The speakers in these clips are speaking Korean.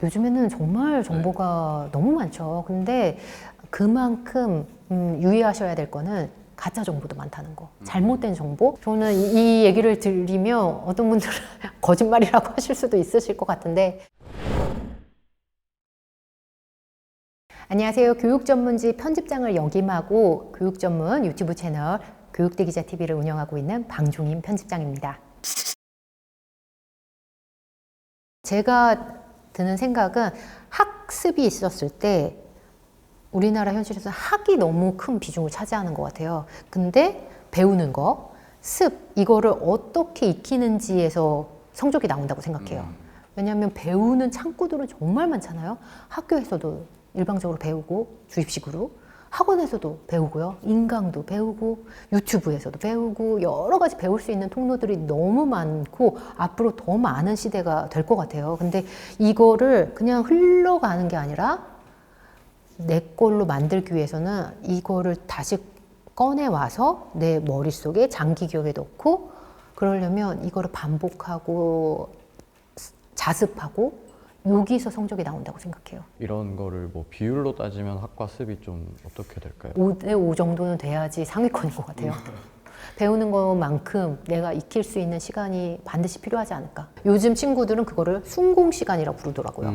요즘에는 정말 정보가 너무 많죠. 근데 그만큼 유의하셔야 될 거는 가짜 정보도 많다는 거. 잘못된 정보. 저는 이 얘기를 드리면 어떤 분들은 거짓말이라고 하실 수도 있으실 것 같은데. 안녕하세요. 교육 전문지 편집장을 역임하고 교육 전문 유튜브 채널 교육대 기자 TV를 운영하고 있는 방종인 편집장입니다. 제가 드는 생각은 학습이 있었을 때 우리나라 현실에서 학이 너무 큰 비중을 차지하는 것 같아요. 근데 배우는 거, 습, 이거를 어떻게 익히는지에서 성적이 나온다고 생각해요. 왜냐하면 배우는 창구들은 정말 많잖아요. 학교에서도 일방적으로 배우고 주입식으로, 학원에서도 배우고요. 인강도 배우고, 유튜브에서도 배우고, 여러 가지 배울 수 있는 통로들이 너무 많고 앞으로 더 많은 시대가 될 것 같아요. 근데 이거를 그냥 흘러가는 게 아니라 내 걸로 만들기 위해서는 이거를 다시 꺼내와서 내 머릿속에 장기 기억에 넣고, 그러려면 이거를 반복하고 자습하고 여기서 성적이 나온다고 생각해요. 이런 거를 뭐 비율로 따지면 학과 습이 좀 어떻게 될까요? 5대5 정도는 돼야지 상위권인 것 같아요. 배우는 것만큼 내가 익힐 수 있는 시간이 반드시 필요하지 않을까. 요즘 친구들은 그거를 순공 시간이라고 부르더라고요.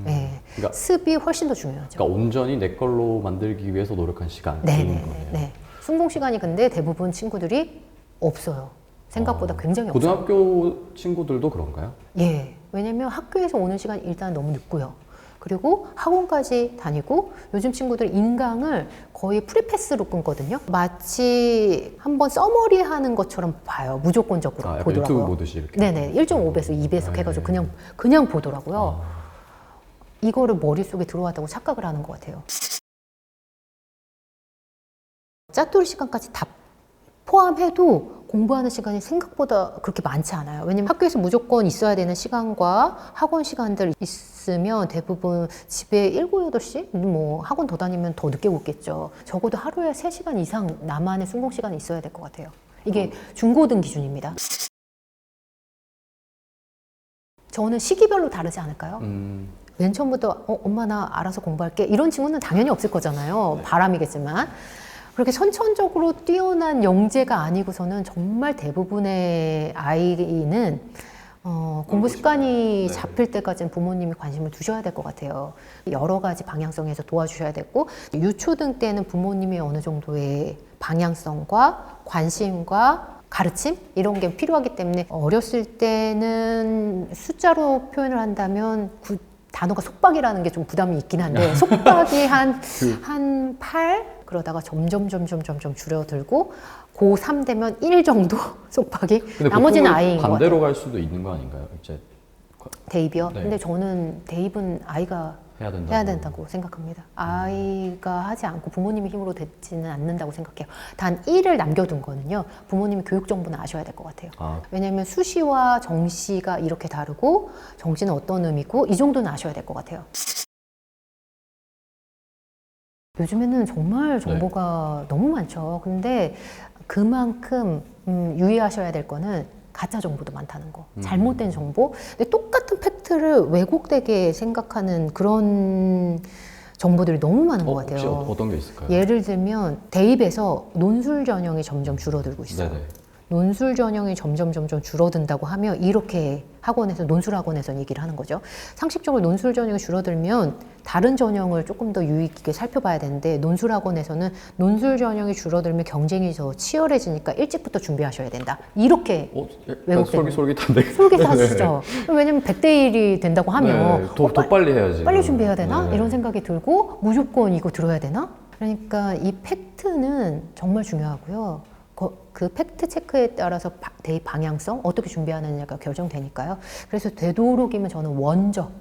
네. 그러니까, 습이 훨씬 더 중요하죠. 그러니까 온전히 내 걸로 만들기 위해서 노력한 시간인 거네요. 네. 순공 시간이 근데 대부분 친구들이 없어요. 생각보다 굉장히 없어요. 고등학교 친구들도 그런가요? 예. 왜냐면 학교에서 오는 시간이 일단 너무 늦고요. 그리고 학원까지 다니고 요즘 친구들 인강을 거의 프리패스로 끊거든요. 마치 한번 써머리 하는 것처럼 봐요. 무조건적으로 보더라고요. 유튜브 보듯이 이렇게. 네네. 1.5배속, 2배속 해가지고 그냥 보더라고요. 이거를 머릿속에 들어왔다고 착각을 하는 것 같아요. 짜투리 시간까지 다 포함해도 공부하는 시간이 생각보다 그렇게 많지 않아요. 왜냐면 학교에서 무조건 있어야 되는 시간과 학원 시간들 있으면 대부분 집에 7, 8시? 뭐 학원 더 다니면 더 늦게 오겠죠. 적어도 하루에 3시간 이상 나만의 순공 시간이 있어야 될 것 같아요. 이게 중고등 기준입니다. 저는 시기별로 다르지 않을까요? 맨 처음부터 엄마 나 알아서 공부할게 이런 친구는 당연히 없을 거잖아요. 바람이겠지만. 그렇게 선천적으로 뛰어난 영재가 아니고서는 정말 대부분의 아이는 공부 습관이 잡힐 때까지는 부모님이 관심을 두셔야 될 것 같아요. 여러 가지 방향성에서 도와주셔야 되고, 유초등 때는 부모님이 어느 정도의 방향성과 관심과 가르침 이런 게 필요하기 때문에 어렸을 때는 숫자로 표현을 한다면 단어가 속박이라는 게 좀 부담이 있긴 한데 속박이 한 8? 그러다가 점점 줄어들고 고3 되면 1 정도 속박이 나머지는 아이인 것 같아요. 반대로 갈 수도 있는 거 아닌가요? 이제 대입이요? 네. 근데 저는 대입은 아이가 해야 된다고 생각합니다. 아이가 하지 않고 부모님의 힘으로 되지는 않는다고 생각해요. 단 1을 남겨둔 거는요. 부모님이 교육 정보는 아셔야 될 것 같아요. 왜냐하면 수시와 정시가 이렇게 다르고 정시는 어떤 의미고 이 정도는 아셔야 될 것 같아요. 요즘에는 정말 정보가 너무 많죠. 근데 그만큼 유의하셔야 될 거는 가짜 정보도 많다는 거. 잘못된 정보. 근데 똑같은 팩트를 왜곡되게 생각하는 그런 정보들이 너무 많은 것 같아요. 혹시 어떤 게 있을까요? 예를 들면 대입에서 논술 전형이 점점 줄어들고 있어요. 네네. 논술 전형이 점점 줄어든다고 하면 이렇게 학원에서 논술 학원에서 얘기를 하는 거죠. 상식적으로 논술 전형이 줄어들면 다른 전형을 조금 더 유의 깊게 살펴봐야 되는데 논술 학원에서는 논술 전형이 줄어들면 경쟁이 더 치열해지니까 일찍부터 준비하셔야 된다. 이렇게 왜곡되는. 솔깃한데. 솔깃하시죠. 왜냐면 100대 1이 된다고 하면 더 빨리 해야지. 빨리 준비해야 되나? 이런 생각이 들고 무조건 이거 들어야 되나? 그러니까 이 팩트는 정말 중요하고요. 그 팩트 체크에 따라서 대입 방향성 어떻게 준비하느냐가 결정되니까요. 그래서 되도록이면 저는 원적을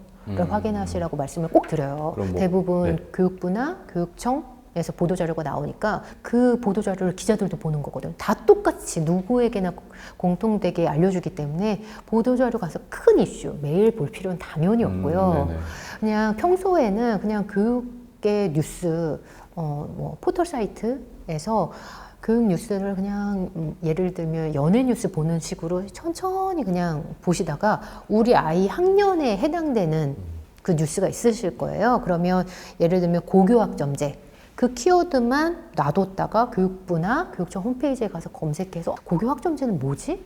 확인하시라고 말씀을 꼭 드려요. 대부분 교육부나 교육청에서 보도자료가 나오니까 그 보도자료를 기자들도 보는 거거든요. 다 똑같이 누구에게나 공통되게 알려주기 때문에 보도자료 가서 큰 이슈 매일 볼 필요는 당연히 없고요. 그냥 평소에는 그냥 교육계 뉴스 뭐 포털 사이트에서 교육 뉴스를 그냥 예를 들면 연예 뉴스 보는 식으로 천천히 그냥 보시다가 우리 아이 학년에 해당되는 그 뉴스가 있으실 거예요. 그러면 예를 들면 고교학점제 그 키워드만 놔뒀다가 교육부나 교육청 홈페이지에 가서 검색해서 고교학점제는 뭐지?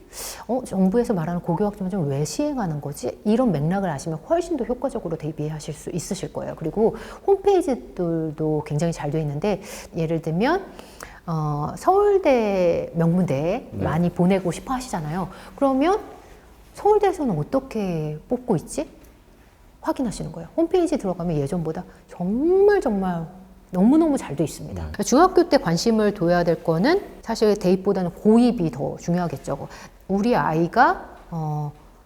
정부에서 말하는 고교학점제는 왜 시행하는 거지? 이런 맥락을 아시면 훨씬 더 효과적으로 대비하실 수 있으실 거예요. 그리고 홈페이지들도 굉장히 잘 되어 있는데 예를 들면 서울대 명문대에 네. 많이 보내고 싶어 하시잖아요. 그러면 서울대에서는 어떻게 뽑고 있지? 확인하시는 거예요. 홈페이지 들어가면 예전보다 정말 너무너무 잘 돼 있습니다. 네. 중학교 때 관심을 둬야 될 거는 사실 대입보다는 고입이 더 중요하겠죠. 우리 아이가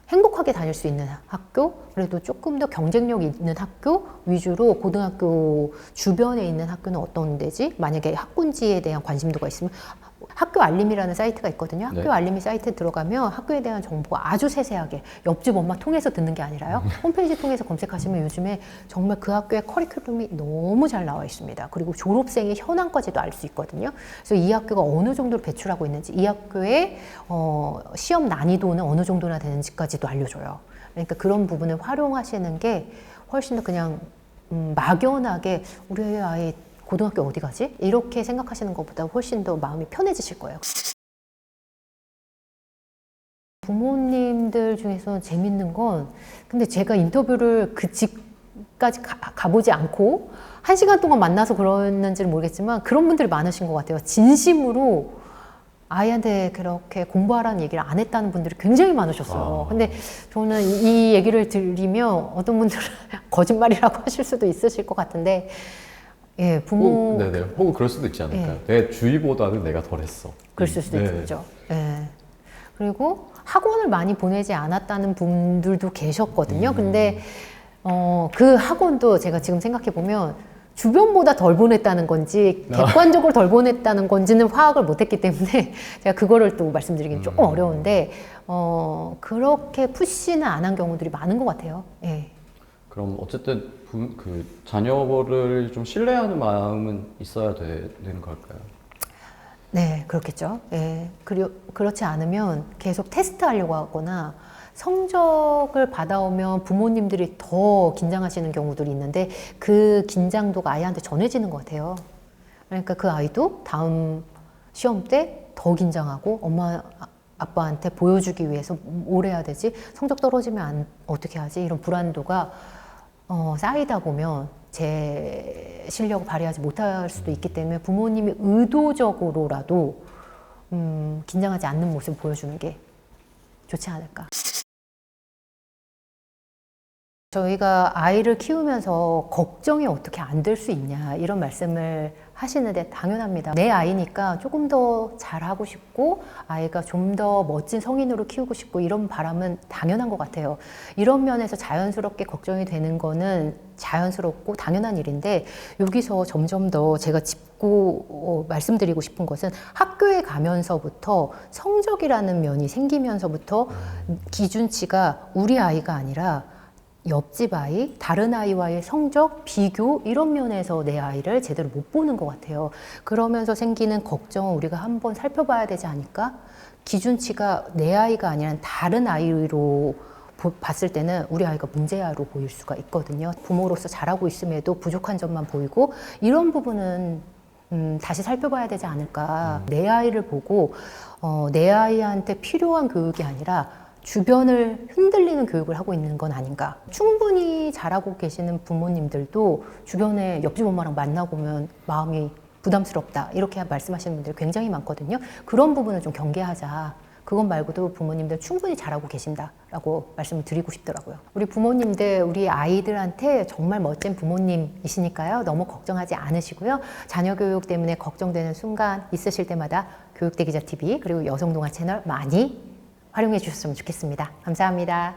행복하게 다닐 수 있는 학교, 그래도 조금 더 경쟁력 있는 학교 위주로 고등학교 주변에 있는 학교는 어떤 데지? 만약에 학군지에 대한 관심도가 있으면 학교 알림이라는 사이트가 있거든요. 학교 네. 알림이 사이트에 들어가면 학교에 대한 정보가 아주 세세하게 옆집 엄마 통해서 듣는 게 아니라요. 홈페이지 통해서 검색하시면 요즘에 정말 그 학교의 커리큘럼이 너무 잘 나와 있습니다. 그리고 졸업생의 현황까지도 알 수 있거든요. 그래서 이 학교가 어느 정도로 배출하고 있는지, 이 학교의 시험 난이도는 어느 정도나 되는지까지도 알려줘요. 그러니까 그런 부분을 활용하시는 게 훨씬 더 그냥 막연하게 우리 아이 고등학교 어디 가지? 이렇게 생각하시는 것보다 훨씬 더 마음이 편해지실 거예요. 부모님들 중에서 재밌는 건 근데 제가 인터뷰를 그 집까지 가보지 않고 1시간 동안 만나서 그러는지는 모르겠지만 그런 분들이 많으신 것 같아요. 진심으로 아이한테 그렇게 공부하라는 얘기를 안 했다는 분들이 굉장히 많으셨어요. 근데 저는 이 얘기를 들으면 어떤 분들은 거짓말이라고 하실 수도 있으실 것 같은데 예, 부모 네네. 혹은 그럴 수도 있지 않을까요? 내 주의보다는 내가 덜했어. 그랬을 수도 네. 있죠. 예. 그리고 학원을 많이 보내지 않았다는 분들도 계셨거든요. 근데 그 학원도 제가 지금 생각해 보면 주변보다 덜 보냈다는 건지 객관적으로 덜 보냈다는 건지는 파악을 못했기 때문에 제가 그거를 또 말씀드리기는 조금 어려운데 그렇게 푸시는 안 한 경우들이 많은 것 같아요. 예. 그럼 어쨌든 그 자녀를 좀 신뢰하는 마음은 있어야 되는 걸까요? 네, 그렇겠죠. 예. 그렇지 않으면 계속 테스트하려고 하거나 성적을 받아오면 부모님들이 더 긴장하시는 경우들이 있는데 그 긴장도가 아이한테 전해지는 것 같아요. 그러니까 그 아이도 다음 시험 때 더 긴장하고 엄마 아빠한테 보여주기 위해서 뭘 해야 되지? 성적 떨어지면 어떻게 하지? 이런 불안도가 쌓이다 보면 제 실력을 발휘하지 못할 수도 있기 때문에 부모님이 의도적으로라도 긴장하지 않는 모습을 보여주는 게 좋지 않을까. 저희가 아이를 키우면서 걱정이 어떻게 안 될 수 있냐 이런 말씀을 하시는데 당연합니다. 내 아이니까 조금 더 잘하고 싶고 아이가 좀 더 멋진 성인으로 키우고 싶고 이런 바람은 당연한 것 같아요. 이런 면에서 자연스럽게 걱정이 되는 거는 자연스럽고 당연한 일인데 여기서 점점 더 제가 짚고 말씀드리고 싶은 것은 학교에 가면서부터 성적이라는 면이 생기면서부터 기준치가 우리 아이가 아니라 옆집 아이, 다른 아이와의 성적, 비교 이런 면에서 내 아이를 제대로 못 보는 것 같아요. 그러면서 생기는 걱정은 우리가 한번 살펴봐야 되지 않을까? 기준치가 내 아이가 아니라 다른 아이로 봤을 때는 우리 아이가 문제아로 보일 수가 있거든요. 부모로서 잘하고 있음에도 부족한 점만 보이고 이런 부분은 다시 살펴봐야 되지 않을까. 내 아이를 보고 내 아이한테 필요한 교육이 아니라 주변을 흔들리는 교육을 하고 있는 건 아닌가. 충분히 잘하고 계시는 부모님들도 주변에 옆집 엄마랑 만나보면 마음이 부담스럽다 이렇게 말씀하시는 분들이 굉장히 많거든요. 그런 부분을 좀 경계하자. 그것 말고도 부모님들 충분히 잘하고 계신다라고 말씀을 드리고 싶더라고요. 우리 부모님들, 우리 아이들한테 정말 멋진 부모님이시니까요. 너무 걱정하지 않으시고요. 자녀 교육 때문에 걱정되는 순간 있으실 때마다 교육대 기자 TV 그리고 여성동화 채널 많이 활용해 주셨으면 좋겠습니다. 감사합니다.